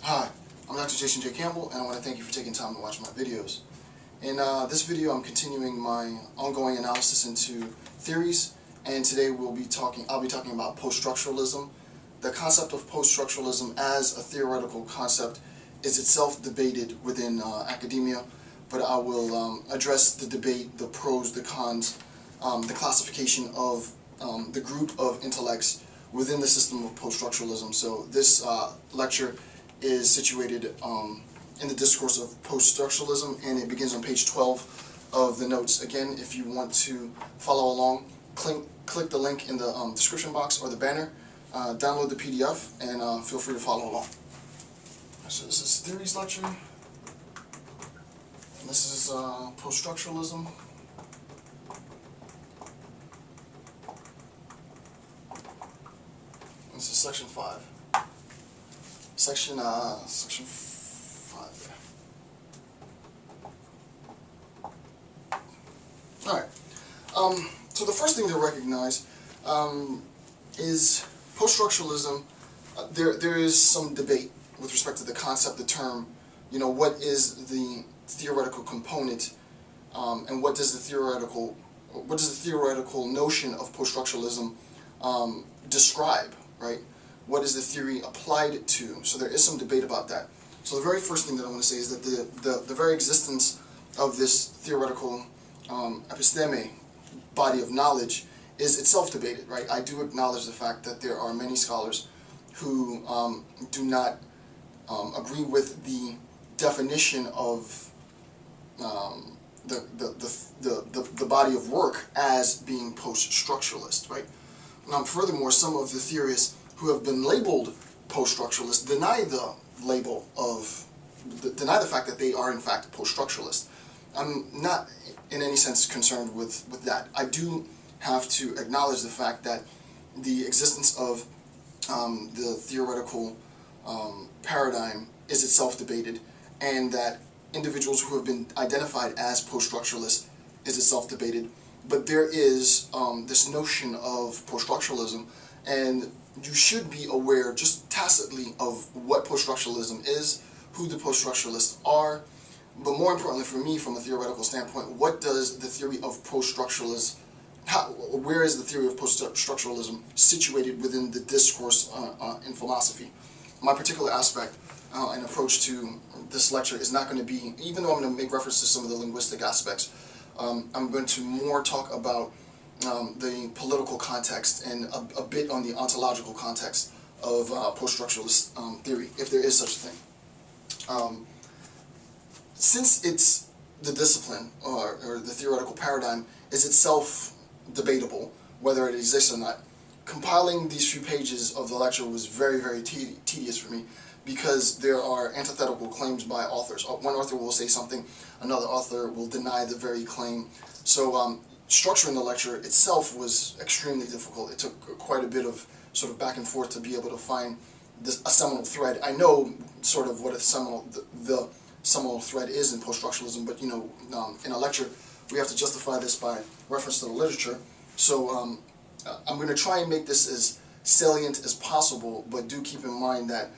Hi, I'm Dr. Jason J. Campbell, and I want to thank you for taking time to watch my videos. In this video, I'm continuing my ongoing analysis into theories, and today I'll be talking about post-structuralism. The concept of post-structuralism as a theoretical concept is itself debated within academia, but I will address the debate, the pros, the cons, the classification of the group of intellects within the system of post-structuralism. So this lecture is situated in the discourse of post-structuralism, and it begins on page 12 of the notes. Again, if you want to follow along, click the link in the description box or the banner, download the PDF, and feel free to follow along. So this is theories lecture, and this is post-structuralism. This is section 5. Section 5 there. Alright. So the first thing to recognize is post-structuralism. There is some debate with respect to the concept, the term, what is the theoretical component, and what does the theoretical notion of post-structuralism describe, right? What is the theory applied to? So there is some debate about that. So the very first thing that I want to say is that the very existence of this theoretical episteme, body of knowledge, is itself debated, right? I do acknowledge the fact that there are many scholars who do not agree with the definition of the body of work as being post-structuralist, right? Furthermore, some of the theorists who have been labeled post-structuralist deny the fact that they are in fact post-structuralist. I'm not in any sense concerned with that. I do have to acknowledge the fact that the existence of the theoretical paradigm is itself debated, and that individuals who have been identified as post-structuralist is itself debated. But there is this notion of post-structuralism, and you should be aware just tacitly of what post-structuralism is, who the post-structuralists are, but more importantly for me from a theoretical standpoint, what does the theory of post-structuralism, where is the theory of post-structuralism situated within the discourse in philosophy? My particular aspect and approach to this lecture is not going to be, even though I'm going to make reference to some of the linguistic aspects, I'm going to more talk about the political context and a bit on the ontological context of post-structuralist theory, if there is such a thing. Since it's the discipline, or the theoretical paradigm, is itself debatable, whether it exists or not, compiling these few pages of the lecture was very, very tedious for me, because there are antithetical claims by authors. One author will say something, another author will deny the very claim. So structuring the lecture itself was extremely difficult. It took quite a bit of sort of back and forth to be able to find a seminal thread. I know sort of what the seminal thread is in post-structuralism, but in a lecture we have to justify this by reference to the literature. So I'm going to try and make this as salient as possible, but do keep in mind that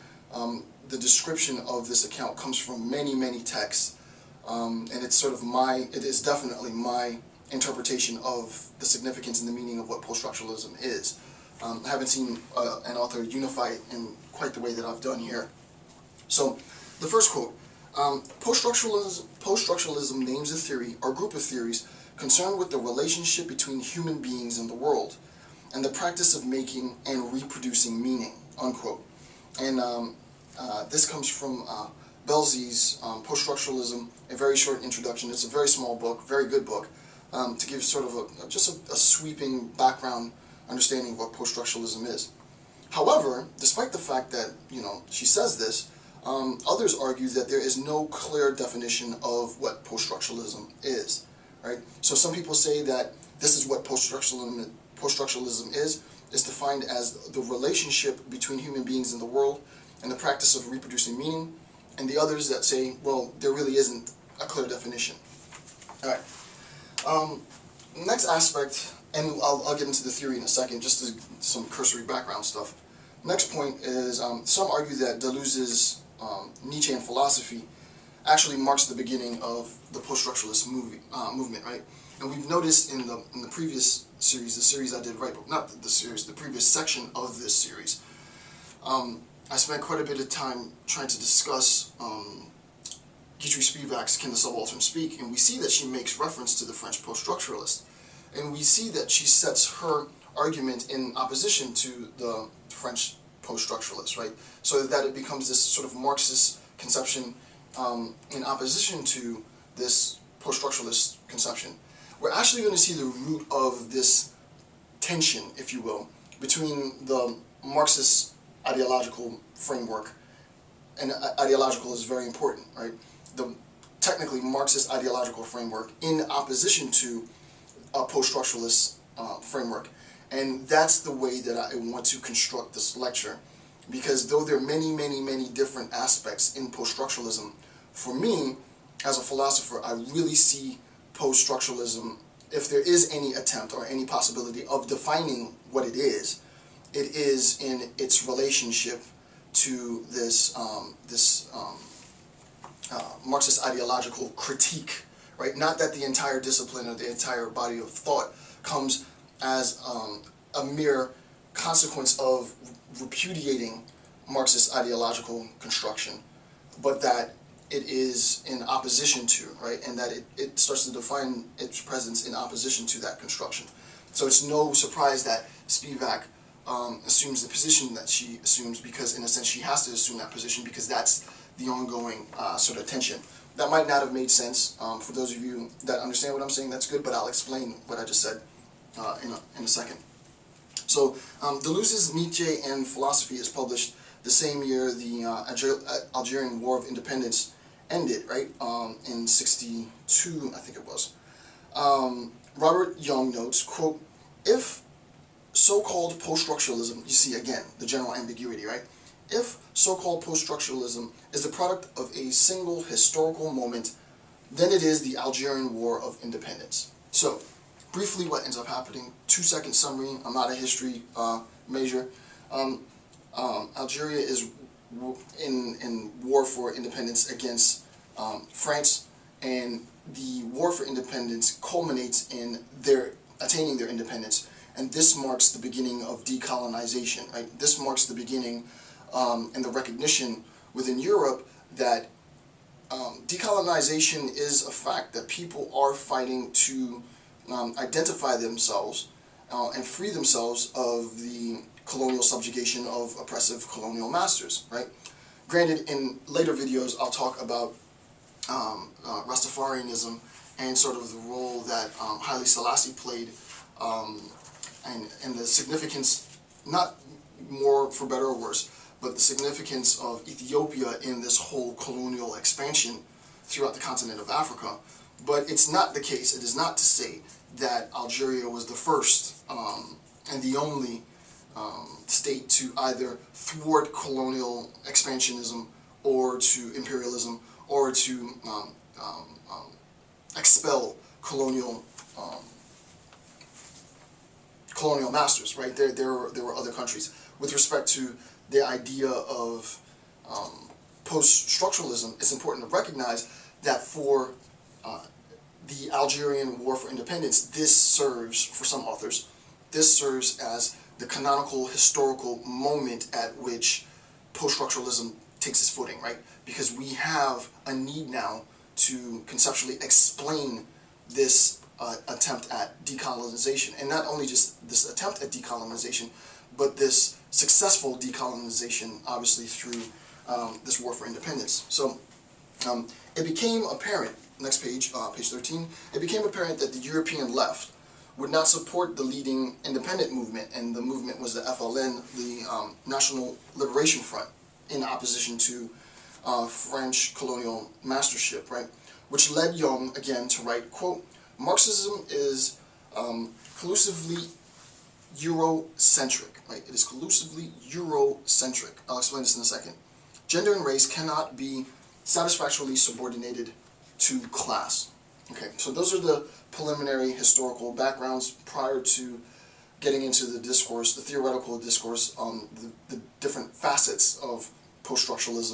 the description of this account comes from many, many texts, and it's sort of it is definitely my interpretation of the significance and the meaning of what post-structuralism is. I haven't seen an author unify it in quite the way that I've done here. So, the first quote, post-structuralism names a theory or group of theories concerned with the relationship between human beings and the world, and the practice of making and reproducing meaning, unquote. And this comes from Belzey's Post-Structuralism, a very short introduction. It's a very small book, very good book, to give sort of just a sweeping background understanding of what post-structuralism is. However, despite the fact that, she says this, others argue that there is no clear definition of what post-structuralism is, right? So some people say that this is what post-structuralism is defined as the relationship between human beings and the world and the practice of reproducing meaning, and the others that say, well, there really isn't a clear definition. All right. Next aspect, and I'll get into the theory in a second, just some cursory background stuff. Next point is, some argue that Deleuze's Nietzschean philosophy actually marks the beginning of the post-structuralist movement, right? And we've noticed in the previous series, the series I did, right, but not the series, the previous section of this series, I spent quite a bit of time trying to discuss Guitry Spivak's Can the Subaltern Speak, and we see that she makes reference to the French post-structuralist. And we see that she sets her argument in opposition to the French post-structuralist, right? So that it becomes this sort of Marxist conception in opposition to this post-structuralist conception. We're actually going to see the root of this tension, if you will, between the Marxist ideological framework, and ideological is very important, right? The technically Marxist ideological framework in opposition to a post-structuralist framework. And that's the way that I want to construct this lecture, because though there are many, many, many different aspects in post-structuralism, for me, as a philosopher, I really see post-structuralism, if there is any attempt or any possibility of defining what it is in its relationship to this Marxist ideological critique, right? Not that the entire discipline or the entire body of thought comes as a mere consequence of repudiating Marxist ideological construction, but that it is in opposition to, right? And that it starts to define its presence in opposition to that construction. So it's no surprise that Spivak assumes the position that she assumes, because in a sense she has to assume that position because that's the ongoing sort of tension. That might not have made sense. For those of you that understand what I'm saying, that's good, but I'll explain what I just said in a second. So Deleuze's Nietzsche and Philosophy is published the same year the Algerian War of Independence ended, right, in '62, I think it was. Robert Young notes, quote, if so-called post-structuralism, you see again the general ambiguity, right? If so-called post-structuralism is the product of a single historical moment, then it is the Algerian War of Independence. So, briefly what ends up happening, 2-second summary, I'm not a history major. Algeria is in war for independence against France, and the war for independence culminates in their attaining their independence, and this marks the beginning of decolonization, right? This marks the beginning and the recognition within Europe that decolonization is a fact, that people are fighting to identify themselves and free themselves of the colonial subjugation of oppressive colonial masters, right? Granted, in later videos I'll talk about Rastafarianism and sort of the role that Haile Selassie played and the significance, not more for better or worse, but the significance of Ethiopia in this whole colonial expansion throughout the continent of Africa. But it's not the case, it is not to say that Algeria was the first and the only state to either thwart colonial expansionism or to imperialism or to expel colonial masters, right? There were other countries. With respect to the idea of post-structuralism, it's important to recognize that for the Algerian War for Independence, this serves, for some authors, this serves as the canonical historical moment at which post-structuralism takes its footing, right? Because we have a need now to conceptually explain this attempt at decolonization, and not only just this attempt at decolonization, but this successful decolonization, obviously through this war for independence. So it became apparent, next page, page 13, it became apparent that the European left would not support the leading independent movement, and the movement was the FLN, the National Liberation Front, in opposition to French colonial mastership, right? Which led Young, again, to write, quote, Marxism is collusively Eurocentric, right? It is collusively Eurocentric. I'll explain this in a second. Gender and race cannot be satisfactorily subordinated to class. Okay, so those are the preliminary historical backgrounds prior to getting into the discourse, the theoretical discourse on the different facets of post-structuralism